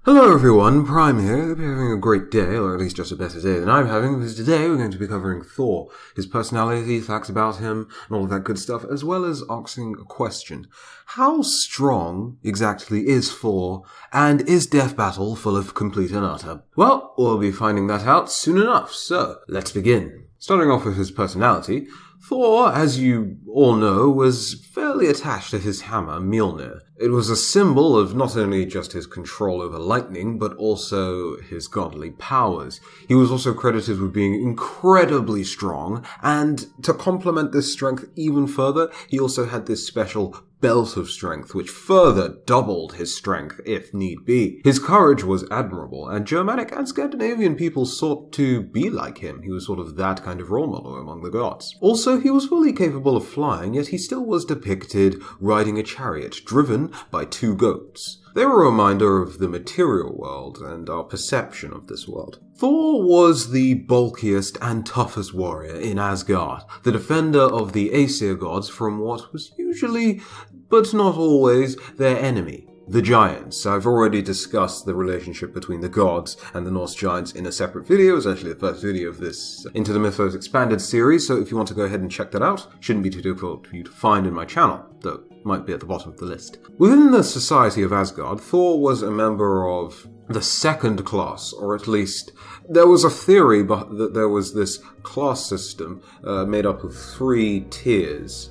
Hello everyone, Prime here. Hope you're having a great day, or at least just a better day than I'm having, because today we're going to be covering Thor, his personality, facts about him, and all of that good stuff, as well as asking a question. How strong exactly is Thor, and is Death Battle full of complete and utter? Well, we'll be finding that out soon enough, so let's begin. Starting off with his personality, Thor, as you all know, was fairly attached to his hammer, Mjolnir. It was a symbol of not only just his control over lightning, but also his godly powers. He was also credited with being incredibly strong, and to complement this strength even further, he also had this special belt of strength, which further doubled his strength if need be. His courage was admirable, and Germanic and Scandinavian people sought to be like him. He was sort of that kind of role model among the gods. Also, he was fully capable of flying, yet he still was depicted riding a chariot, driven by two goats. They were a reminder of the material world and our perception of this world. Thor was the bulkiest and toughest warrior in Asgard, the defender of the Aesir gods from what was usually, but not always, their enemy, the giants. I've already discussed the relationship between the gods and the Norse giants in a separate video. It's actually the first video of this Into the Mythos Expanded series, so if you want to go ahead and check that out, shouldn't be too difficult for you to find in my channel, though it might be at the bottom of the list. Within the society of Asgard, Thor was a member of the second class, or at least there was a theory that there was this class system made up of 3 tiers.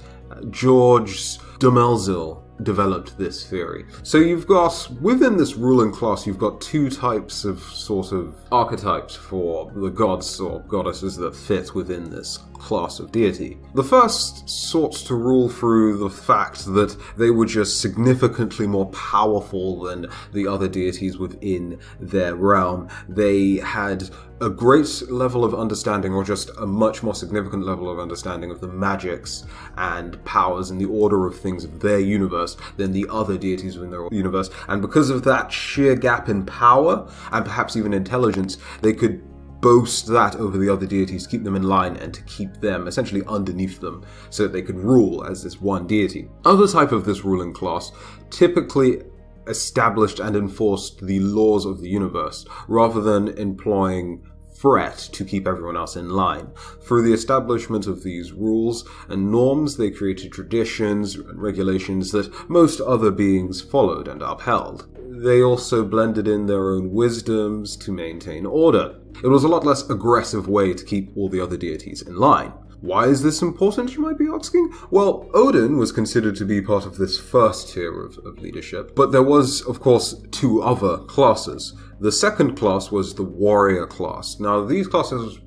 George Dumelzil developed this theory. So you've got, within this ruling class, you've got 2 types of sort of archetypes for the gods or goddesses that fit within this class of deity. The first sought to rule through the fact that they were just significantly more powerful than the other deities within their realm. They had a great level of understanding, or just a much more significant level of understanding of the magics and powers and the order of things of their universe than the other deities within their universe. And because of that sheer gap in power, and perhaps even intelligence, they could boast that over the other deities, keep them in line, and to keep them essentially underneath them so that they could rule as this one deity. Other type of this ruling class typically established and enforced the laws of the universe, rather than employing threat to keep everyone else in line. Through the establishment of these rules and norms, they created traditions and regulations that most other beings followed and upheld. They also blended in their own wisdoms to maintain order. It was a lot less aggressive way to keep all the other deities in line. Why is this important, you might be asking? Well, Odin was considered to be part of this first tier of leadership, but there was, of course, 2 other classes. The second class was the warrior class. Now, these classes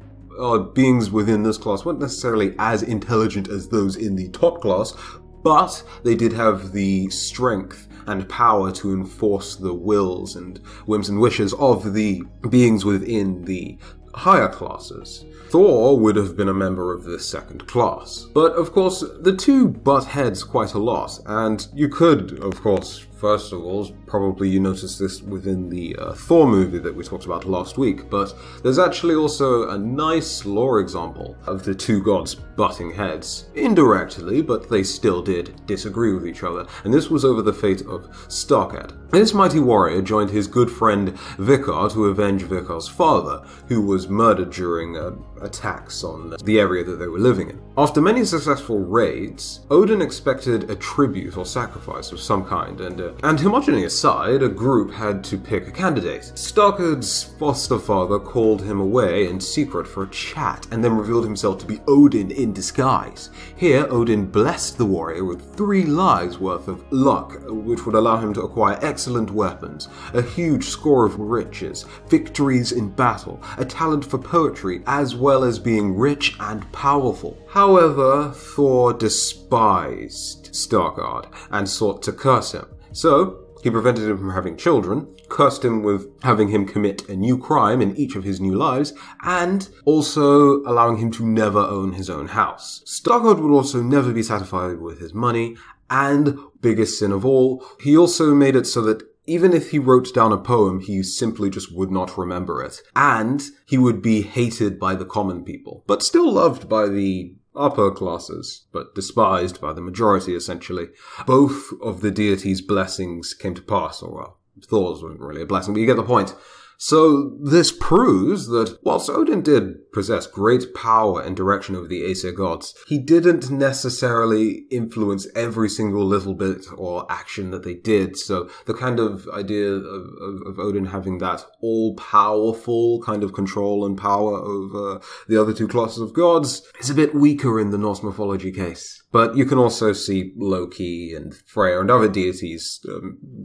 beings within this class weren't necessarily as intelligent as those in the top class, but they did have the strength and power to enforce the wills and whims and wishes of the beings within the higher classes. Thor would have been a member of this second class. But of course, the 2 butt heads quite a lot, and you could, of course, first of all, probably you noticed this within the Thor movie that we talked about last week, but there's actually also a nice lore example of the 2 gods butting heads. Indirectly, but they still did disagree with each other, and this was over the fate of Starkad. This mighty warrior joined his good friend Vikar to avenge Vikar's father, who was murdered during attacks on the area that they were living in. After many successful raids, Odin expected a tribute or sacrifice of some kind, and homogeny aside, a group had to pick a candidate. Starkad's foster father called him away in secret for a chat, and then revealed himself to be Odin in disguise. Here, Odin blessed the warrior with 3 lives worth of luck, which would allow him to acquire excellent weapons, a huge score of riches, victories in battle, a talent for poetry, as well as being rich and powerful. However, Thor despised Starkad and sought to curse him. So, he prevented him from having children, cursed him with having him commit a new crime in each of his new lives, and also allowing him to never own his own house. Starkad would also never be satisfied with his money, and, biggest sin of all, he also made it so that even if he wrote down a poem, he simply just would not remember it. And he would be hated by the common people, but still loved by the upper classes, but despised by the majority, essentially. Both of the deity's blessings came to pass, or well, Thor's wasn't really a blessing, but you get the point. So this proves that whilst Odin did possess great power and direction over the Aesir gods, he didn't necessarily influence every single little bit or action that they did. So the kind of idea of Odin having that all-powerful kind of control and power over the other two classes of gods is a bit weaker in the Norse mythology case. But you can also see Loki and Freya and other deities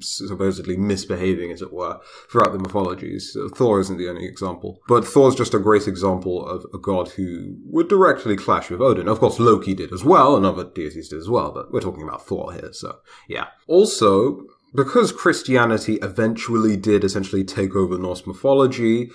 supposedly misbehaving, as it were, throughout the mythologies. Thor isn't the only example. But Thor's just a great example of a god who would directly clash with Odin. Of course, Loki did as well, and other deities did as well, but we're talking about Thor here, so yeah. Also, because Christianity eventually did essentially take over Norse mythology,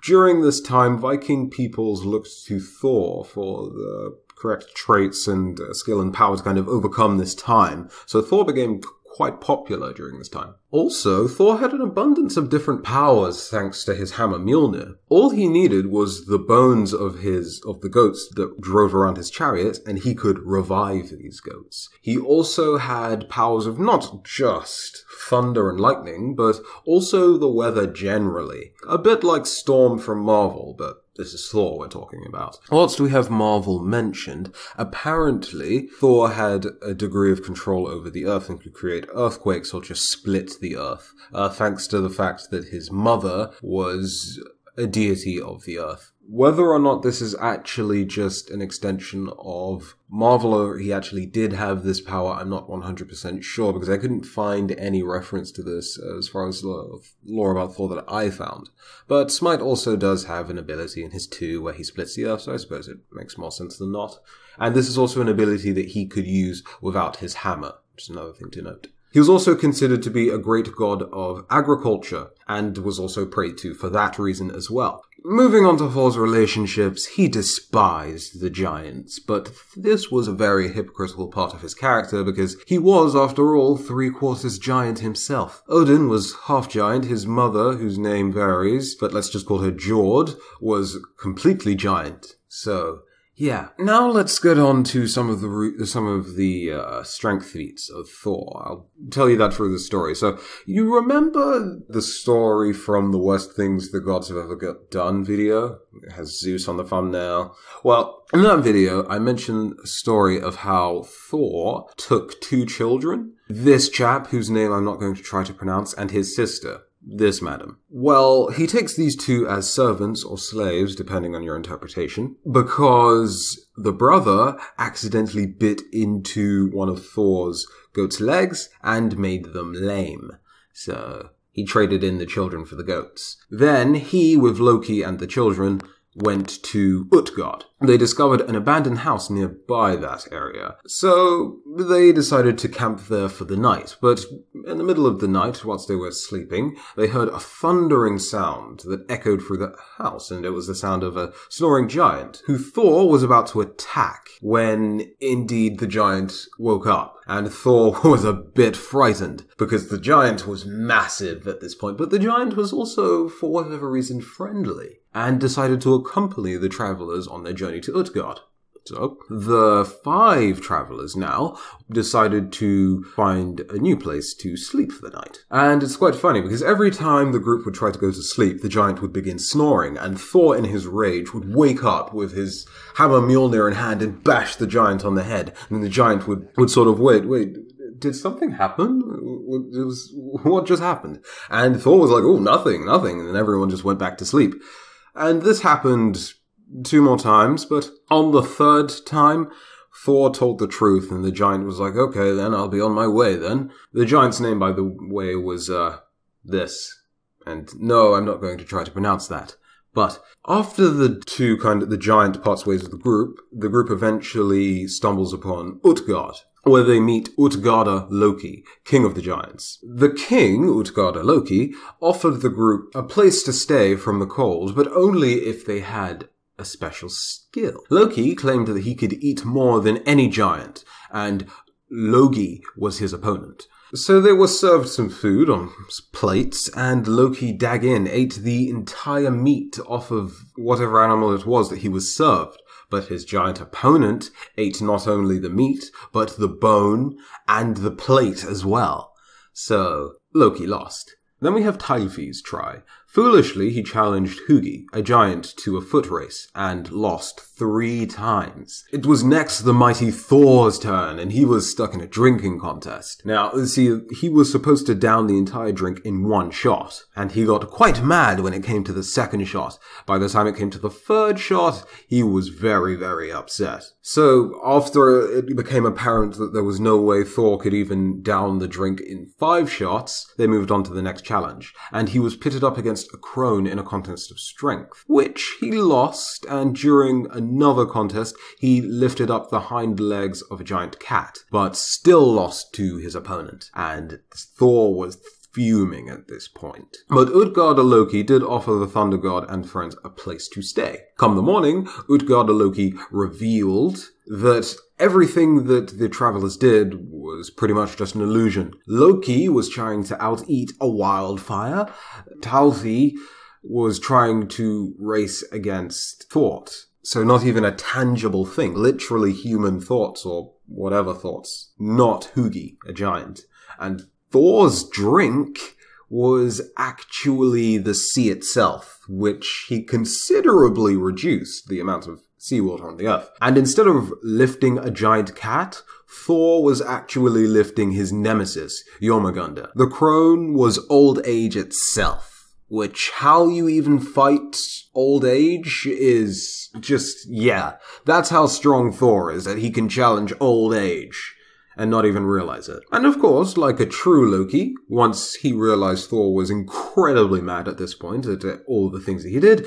during this time, Viking peoples looked to Thor for the correct traits and skill and power to kind of overcome this time. So Thor became quite popular during this time. Also, Thor had an abundance of different powers thanks to his hammer Mjolnir. All he needed was the bones of the goats that drove around his chariot, and he could revive these goats. He also had powers of not just thunder and lightning, but also the weather generally. A bit like Storm from Marvel, but this is Thor we're talking about. Whilst we have Marvel mentioned, apparently Thor had a degree of control over the earth and could create earthquakes or just split the earth, thanks to the fact that his mother was a deity of the earth. Whether or not this is actually just an extension of Marvel or he actually did have this power, I'm not 100% sure, because I couldn't find any reference to this as far as lore about Thor that I found. But Smite also does have an ability in his 2 where he splits the earth, so I suppose it makes more sense than not. And this is also an ability that he could use without his hammer, which is another thing to note. He was also considered to be a great god of agriculture, and was also prayed to for that reason as well. Moving on to Thor's relationships, he despised the giants, but this was a very hypocritical part of his character because he was, after all, 3/4 giant himself. Odin was half giant, his mother, whose name varies, but let's just call her Jord, was completely giant. So, yeah. Now let's get on to some of the strength feats of Thor. I'll tell you that through the story. So, you remember the story from the Worst Things the Gods Have Ever Got Done video? It has Zeus on the thumbnail. Well, in that video, I mentioned a story of how Thor took 2 children. This chap, whose name I'm not going to try to pronounce, and his sister. This madam. Well, he takes these 2 as servants or slaves, depending on your interpretation, because the brother accidentally bit into one of Thor's goat's legs and made them lame. So he traded in the children for the goats. Then he, with Loki and the children, went to Utgard. They discovered an abandoned house nearby that area, so they decided to camp there for the night. But in the middle of the night, whilst they were sleeping, they heard a thundering sound that echoed through the house, and it was the sound of a snoring giant, who Thor was about to attack when, indeed, the giant woke up. And Thor was a bit frightened, because the giant was massive at this point, but the giant was also, for whatever reason, friendly, and decided to accompany the travelers on their journey to Utgard. So, the 5 travelers now decided to find a new place to sleep for the night. And it's quite funny, because every time the group would try to go to sleep, the giant would begin snoring, and Thor, in his rage, would wake up with his hammer Mjolnir in hand and bash the giant on the head. And the giant would sort of, wait, did something happen? What just happened? And Thor was like, oh, nothing. And then everyone just went back to sleep. And this happened 2 more times, but on the 3rd time, Thor told the truth, and the giant was like, okay, then I'll be on my way then. The giant's name, by the way, was, this. And no, I'm not going to try to pronounce that. But after the giant parts ways with the group eventually stumbles upon Utgard, where they meet Utgarda Loki, king of the giants. The king, Utgarda Loki, offered the group a place to stay from the cold, but only if they had a special skill. Loki claimed that he could eat more than any giant, and Logi was his opponent. So they were served some food on plates, and Loki Daggin ate the entire meat off of whatever animal it was that he was served. But his giant opponent ate not only the meat, but the bone and the plate as well. So Loki lost. Then we have Tylfi's try. Foolishly, he challenged Hugi, a giant, to a foot race, and lost 3 times. It was next the mighty Thor's turn, and he was stuck in a drinking contest. Now, see, he was supposed to down the entire drink in 1 shot, and he got quite mad when it came to the 2nd shot. By the time it came to the 3rd shot, he was very, very upset. So, after it became apparent that there was no way Thor could even down the drink in 5 shots, they moved on to the next challenge, and he was pitted up against a crone in a contest of strength, which he lost, and during another contest, he lifted up the hind legs of a giant cat, but still lost to his opponent, and Thor was fuming at this point. But Utgard Loki did offer the Thunder God and friends a place to stay. Come the morning, Utgard Loki revealed that everything that the travelers did was pretty much just an illusion. Loki was trying to out-eat a wildfire. Talfi was trying to race against thought. So not even a tangible thing, literally human thoughts or whatever thoughts. Not Hugi, a giant. And Thor's drink was actually the sea itself, which he considerably reduced the amount of seawater on the earth. And instead of lifting a giant cat, Thor was actually lifting his nemesis, Jormungandr. The crone was old age itself, which how you even fight old age is just, yeah. That's how strong Thor is, that he can challenge old age and not even realize it. And of course, like a true Loki, once he realized Thor was incredibly mad at this point at all the things that he did,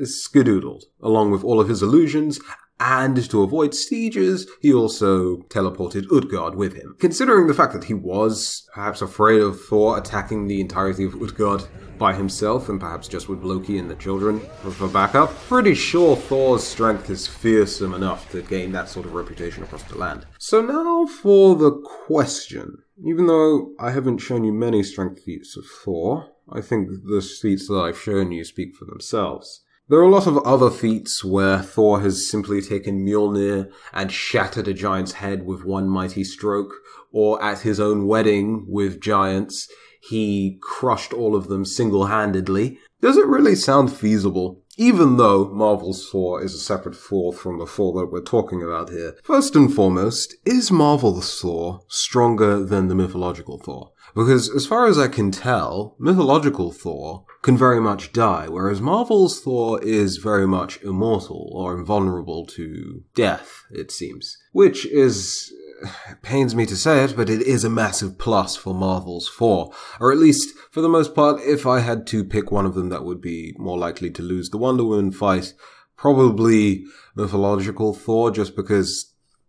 skedoodled, along with all of his illusions, and to avoid sieges, he also teleported Utgard with him. Considering the fact that he was perhaps afraid of Thor attacking the entirety of Utgard by himself, and perhaps just with Loki and the children for backup, pretty sure Thor's strength is fearsome enough to gain that sort of reputation across the land. So now for the question. Even though I haven't shown you many strength feats of Thor, I think the feats that I've shown you speak for themselves. There are a lot of other feats where Thor has simply taken Mjolnir and shattered a giant's head with one mighty stroke, or at his own wedding with giants, he crushed all of them single-handedly. Does it really sound feasible? Even though Marvel's Thor is a separate Thor from the Thor that we're talking about here. First and foremost, is Marvel's Thor stronger than the mythological Thor? Because as far as I can tell, mythological Thor can very much die, whereas Marvel's Thor is very much immortal or invulnerable to death, it seems. Which is, pains me to say it, but it is a massive plus for Marvel's Thor. Or at least, for the most part, if I had to pick one of them that would be more likely to lose the Wonder Woman fight, probably mythological Thor, just because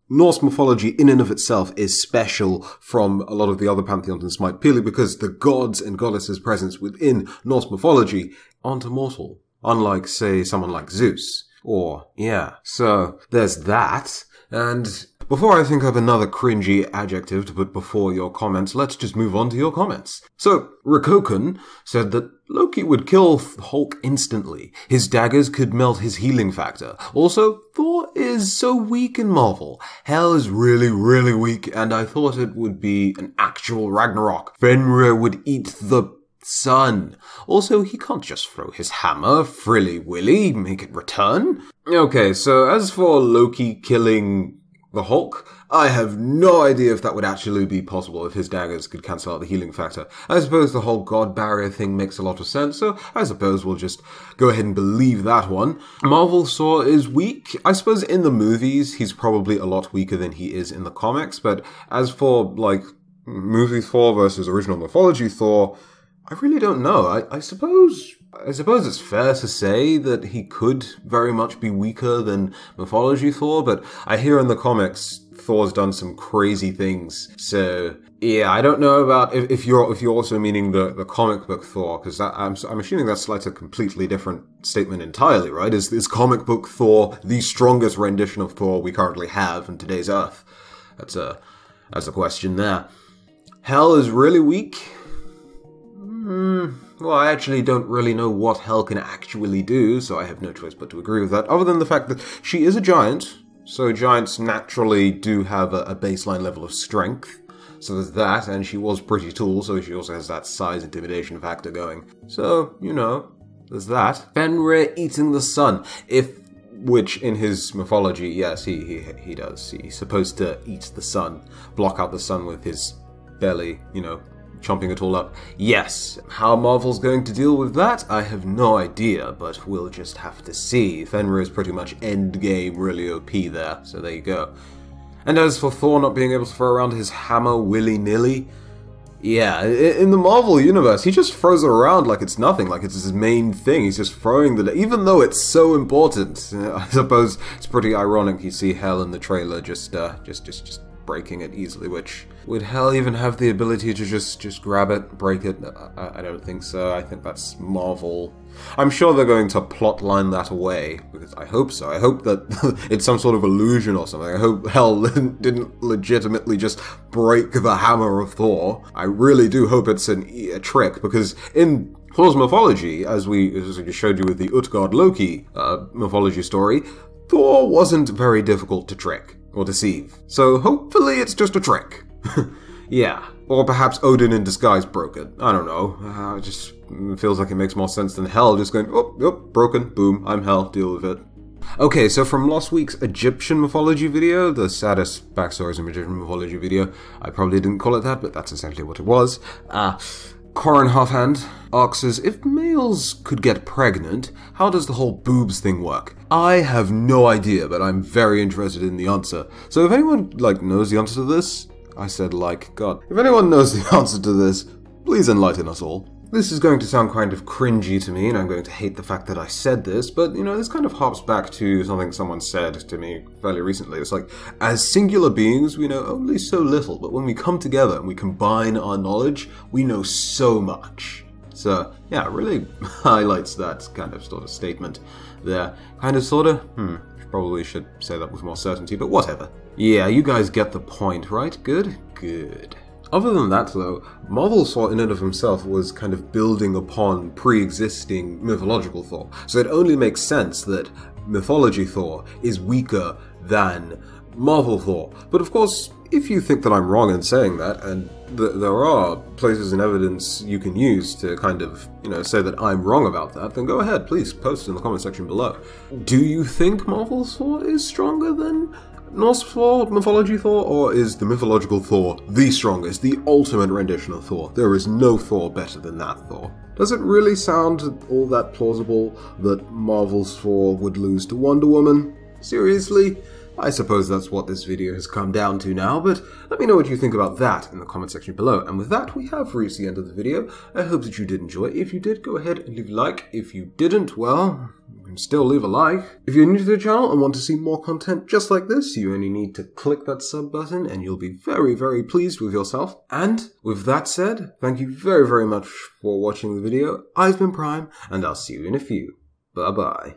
Norse mythology in and of itself is special from a lot of the other pantheons in Smite, purely because the gods and goddesses present within Norse mythology aren't immortal. Unlike, say, someone like Zeus. Or, yeah. So, there's that. And before I think of another cringy adjective to put before your comments, let's just move on to your comments. So, Rikokun said that Loki would kill Hulk instantly. His daggers could melt his healing factor. Also, Thor is so weak in Marvel. Hel is really, really weak, and I thought it would be an actual Ragnarok. Fenrir would eat the sun. Also, he can't just throw his hammer frilly-willy, make it return. Okay, so as for Loki killing the Hulk, I have no idea if that would actually be possible if his daggers could cancel out the healing factor. I suppose the whole god barrier thing makes a lot of sense, so I suppose we'll just go ahead and believe that one. Marvel's Thor is weak. I suppose in the movies, he's probably a lot weaker than he is in the comics, but as for, like, movie Thor versus original mythology Thor, I really don't know. I suppose it's fair to say that he could very much be weaker than mythology Thor, but I hear in the comics Thor's done some crazy things. So yeah, I don't know about if you're also meaning the comic book Thor, because I'm assuming that's like a completely different statement entirely, right? Is comic book Thor the strongest rendition of Thor we currently have in today's Earth? That's a question there. Hel is really weak. Well, I actually don't really know what Hel can actually do, so I have no choice but to agree with that, other than the fact that she is a giant, so giants naturally do have a baseline level of strength. So there's that, and she was pretty tall, so she also has that size intimidation factor going. So, you know, there's that. Fenrir eating the sun. Which in his mythology, yes, he does. He's supposed to eat the sun, block out the sun with his belly, you know, chomping it all up. Yes. How Marvel's going to deal with that, I have no idea, but we'll just have to see. Fenrir is pretty much endgame really OP there, so there you go. And as for Thor not being able to throw around his hammer willy-nilly, yeah, in the Marvel universe, he just throws it around like it's nothing, like it's his main thing. He's just throwing even though it's so important. I suppose it's pretty ironic you see Hel in the trailer just breaking it easily, which... Would Hel even have the ability to just grab it, break it? I don't think so. I think that's Marvel. I'm sure they're going to plotline that away, because I hope so. I hope that it's some sort of illusion or something. I hope Hel didn't legitimately just break the hammer of Thor. I really do hope it's a trick, because in Thor's mythology, as we just showed you with the Utgard Loki mythology story, Thor wasn't very difficult to trick or deceive. So hopefully it's just a trick. Yeah. Or perhaps Odin in disguise broke it. I don't know. It just feels like it makes more sense than Hel just going, oh, broken, boom, I'm Hel, deal with it. Okay, so from last week's Egyptian mythology video, the saddest backstories in Egyptian mythology video, I probably didn't call it that, but that's essentially what it was. Corin Halfhand asks us, if males could get pregnant, how does the whole boobs thing work? I have no idea, but I'm very interested in the answer. So if anyone, knows the answer to this, I said God. If anyone knows the answer to this, please enlighten us all. This is going to sound kind of cringy to me, and I'm going to hate the fact that I said this, but, this kind of harps back to something someone said to me fairly recently. It's like, as singular beings, we know only so little, but when we come together and we combine our knowledge, we know so much. So, yeah, it really highlights that kind of sort of statement there. Kind of, sort of, probably should say that with more certainty, but whatever. Yeah, you guys get the point, right? Good? Good. Other than that, though, Marvel Thor in and of himself was kind of building upon pre-existing mythological Thor, so it only makes sense that mythology Thor is weaker than Marvel Thor. But of course, if you think that I'm wrong in saying that, and there are places and evidence you can use to kind of, say that I'm wrong about that, then go ahead, please post in the comment section below. Do you think Marvel Thor is stronger than Norse Thor, mythology Thor, or is the mythological Thor the strongest, the ultimate rendition of Thor? There is no Thor better than that Thor. Does it really sound all that plausible that Marvel's Thor would lose to Wonder Woman? Seriously? I suppose that's what this video has come down to now, but let me know what you think about that in the comment section below. And with that, we have reached the end of the video. I hope that you did enjoy. If you did, go ahead and leave a like. If you didn't, well, you can still leave a like. If you're new to the channel and want to see more content just like this, you only need to click that sub button and you'll be very, very pleased with yourself. And with that said, thank you very, very much for watching the video. I've been Prime, and I'll see you in a few. Bye-bye.